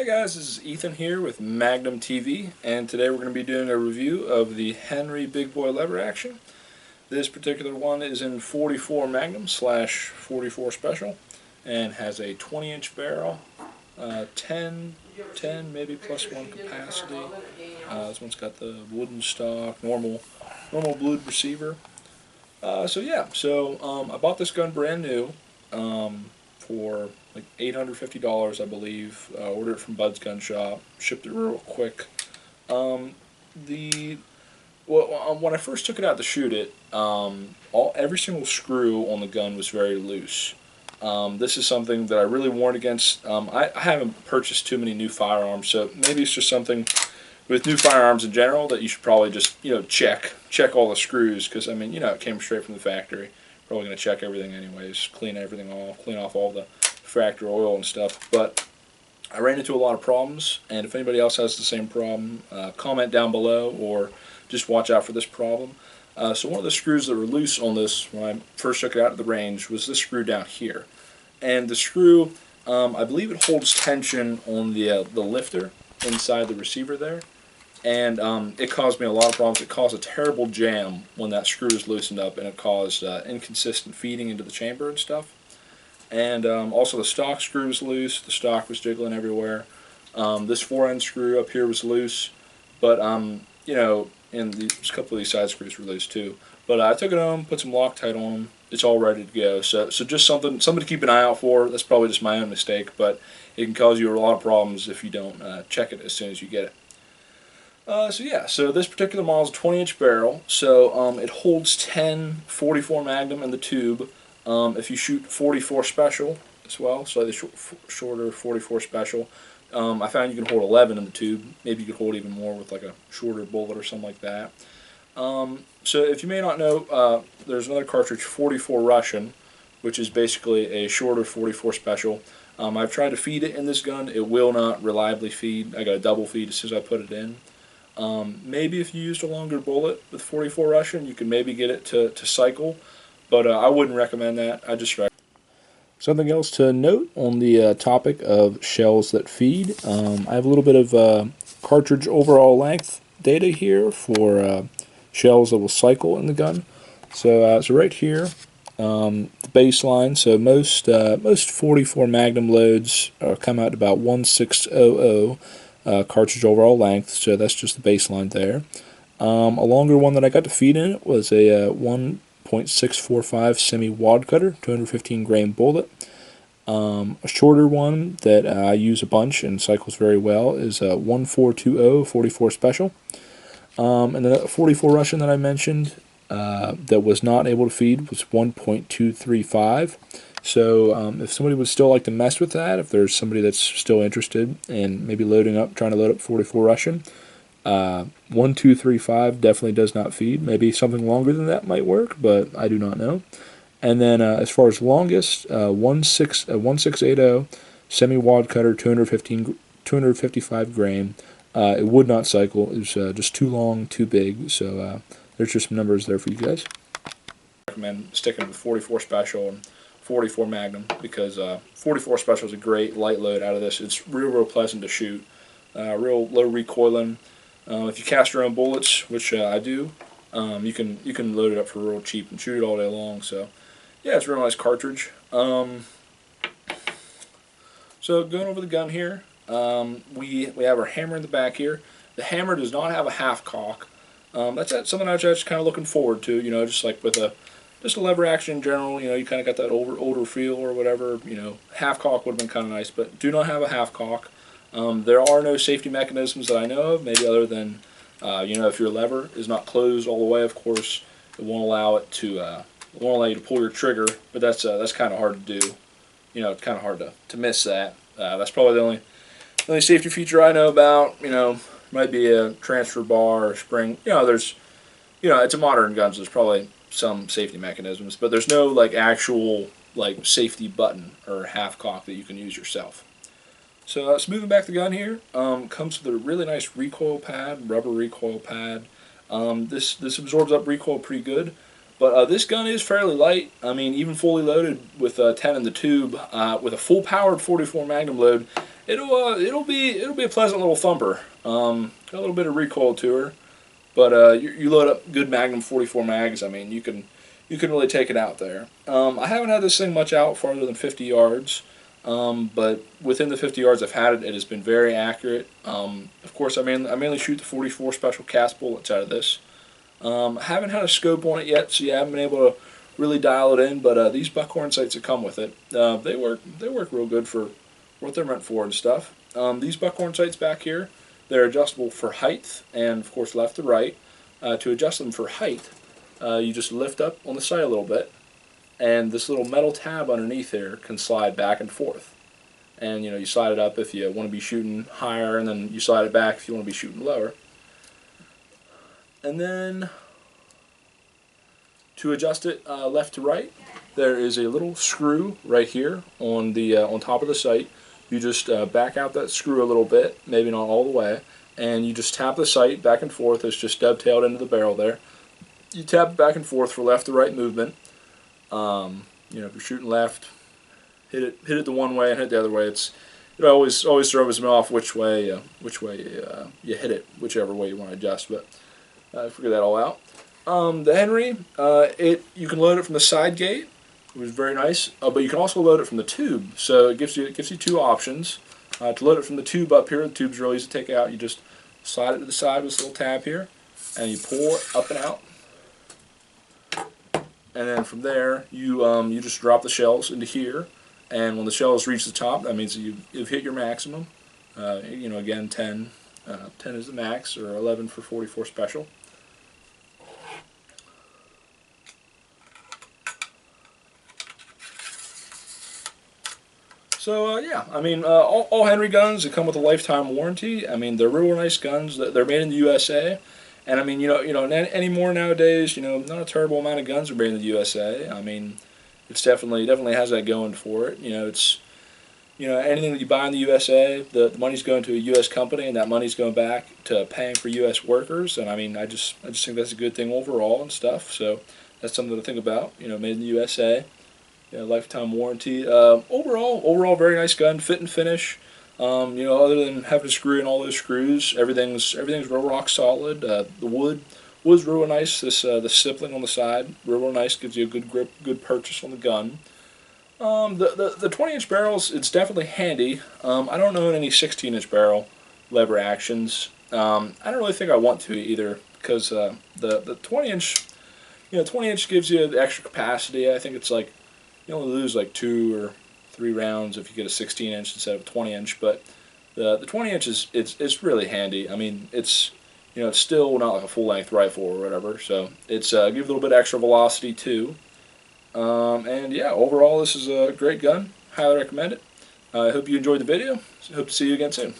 Hey guys, this is Ethan here with Magnum TV, and today we're going to be doing a review of the Henry Big Boy lever action. This particular one is in 44 Magnum slash 44 Special, and has a 20-inch barrel, 10 maybe plus one capacity. This one's got the wooden stock, normal blued receiver. So I bought this gun brand new. For like $850, I believe. Ordered it from Bud's Gun Shop. Shipped it real quick. When I first took it out to shoot it, every single screw on the gun was very loose. This is something that I really warned against. I haven't purchased too many new firearms, so maybe it's just something with new firearms in general that you should probably just check all the screws, because it came straight from the factory. Probably going to check everything anyways, clean everything off, clean off all the factory oil and stuff. But I ran into a lot of problems, and if anybody else has the same problem, comment down below or just watch out for this problem. So one of the screws that were loose on this when I first took it out of the range was this screw down here. And the screw, I believe it holds tension on the lifter inside the receiver there. And it caused me a lot of problems. It caused a terrible jam when that screw was loosened up, and it caused inconsistent feeding into the chamber and stuff. And also the stock screw was loose. The stock was jiggling everywhere. This fore-end screw up here was loose, but and a couple of these side screws were loose too. But I took it home, put some Loctite on them. It's all ready to go. So just something to keep an eye out for. That's probably just my own mistake, but it can cause you a lot of problems if you don't check it as soon as you get it. So this particular model is a 20-inch barrel, so it holds 10 44 Magnum in the tube. If you shoot 44 Special as well, slightly shorter 44 Special, I found you can hold 11 in the tube. Maybe you could hold even more with like a shorter bullet or something like that. So if you may not know, there's another cartridge, 44 Russian, which is basically a shorter 44 Special. I've tried to feed it in this gun. It will not reliably feed. I got a double feed as soon as I put it in. Maybe if you used a longer bullet with 44 Russian, you could maybe get it to cycle, but I wouldn't recommend that. I just recommend. Something else to note on the topic of shells that feed, I have a little bit of cartridge overall length data here for shells that will cycle in the gun. So right here, the baseline. So most 44 Magnum loads come out to about 1600. Cartridge overall length, so that's just the baseline there. A longer one that I got to feed in it was a 1.645 semi-wad cutter, 215 grain bullet. A shorter one that I use a bunch and cycles very well is a 1420 44 Special. And the 44 Russian that I mentioned that was not able to feed was 1.235. So if somebody would still like to mess with that, if there's somebody that's still interested in maybe trying to load up 44 Russian, 1235 definitely does not feed. Maybe something longer than that might work, but I do not know. And then as far as longest, 1680 semi-wad cutter, 255 grain. It would not cycle. It was just too long, too big. So there's just some numbers there for you guys. I recommend sticking with 44 Special and 44 Magnum, because 44 Special is a great light load out of this. It's real pleasant to shoot, real low recoiling. If you cast your own bullets, which I do, you can load it up for real cheap and shoot it all day long. So yeah, it's a real nice cartridge. So going over the gun here, we have our hammer in the back here. The hammer does not have a half cock. That's something I was just kind of looking forward to. Just like with just a lever action in general, you kind of got that older feel or whatever. Half cock would have been kind of nice, but do not have a half cock. There are no safety mechanisms that I know of, maybe other than, if your lever is not closed all the way, of course, it won't allow you to pull your trigger, but that's kind of hard to do. It's kind of hard to miss that. That's probably the only safety feature I know about. Might be a transfer bar or spring. It's a modern gun, so there's probably some safety mechanisms, but there's no actual safety button or half cock that you can use yourself. So moving back the gun here, comes with a really nice recoil pad, rubber recoil pad. This absorbs up recoil pretty good, but this gun is fairly light. Even fully loaded with 10 in the tube, with a full powered 44 Magnum load, it'll be a pleasant little thumper. Got a little bit of recoil to her, but you load up good Magnum 44 mags. I mean, you can really take it out there. I haven't had this thing much out farther than 50 yards, but within the 50 yards I've had it, it has been very accurate. Of course, I mainly shoot the 44 special cast bullets out of this. I haven't had a scope on it yet, so you haven't been able to really dial it in. But these buckhorn sights that come with it, they work real good for what they're meant for and stuff. These buckhorn sights back here, they're adjustable for height and of course left to right. To adjust them for height, you just lift up on the sight a little bit, and this little metal tab underneath here can slide back and forth. And you slide it up if you want to be shooting higher, and then you slide it back if you want to be shooting lower. And then to adjust it left to right, there is a little screw right here on the on top of the sight. You just back out that screw a little bit, maybe not all the way, and you just tap the sight back and forth. It's just dovetailed into the barrel there. You tap it back and forth for left to right movement. If you're shooting left, hit it the one way and hit it the other way. It always throws me off which way you hit it, whichever way you want to adjust. But figure that all out. The Henry, you can load it from the side gate, which is very nice, but you can also load it from the tube. So it gives you two options. To load it from the tube up here, the tube's really easy to take out. You just slide it to the side with this little tab here, and you pull it up and out. And then from there, you just drop the shells into here, and when the shells reach the top, that means that you've hit your maximum. Again, 10 is the max, or 11 for 44 special. So yeah, all Henry guns that come with a lifetime warranty. They're real nice guns. They're made in the USA, and anymore nowadays, not a terrible amount of guns are made in the USA. It's definitely has that going for it. It's anything that you buy in the USA, the money's going to a U.S. company, and that money's going back to paying for U.S. workers. And I just think that's a good thing overall and stuff. So that's something to think about. Made in the USA. Lifetime warranty. Overall, very nice gun, fit and finish. Other than having to screw in all those screws, everything's real rock solid. The wood's real nice. The stippling on the side, real nice. Gives you a good grip, good purchase on the gun. The 20-inch barrels, it's definitely handy. I don't own any 16-inch barrel lever actions. I don't really think I want to either, because the 20-inch, 20-inch gives you the extra capacity. I think it's like you only lose like 2 or 3 rounds if you get a 16-inch instead of a 20-inch. But the 20-inch it's really handy. It's it's still not like a full-length rifle or whatever. So it's give a little bit extra velocity too. And yeah, overall this is a great gun. Highly recommend it. I hope you enjoyed the video. Hope to see you again soon.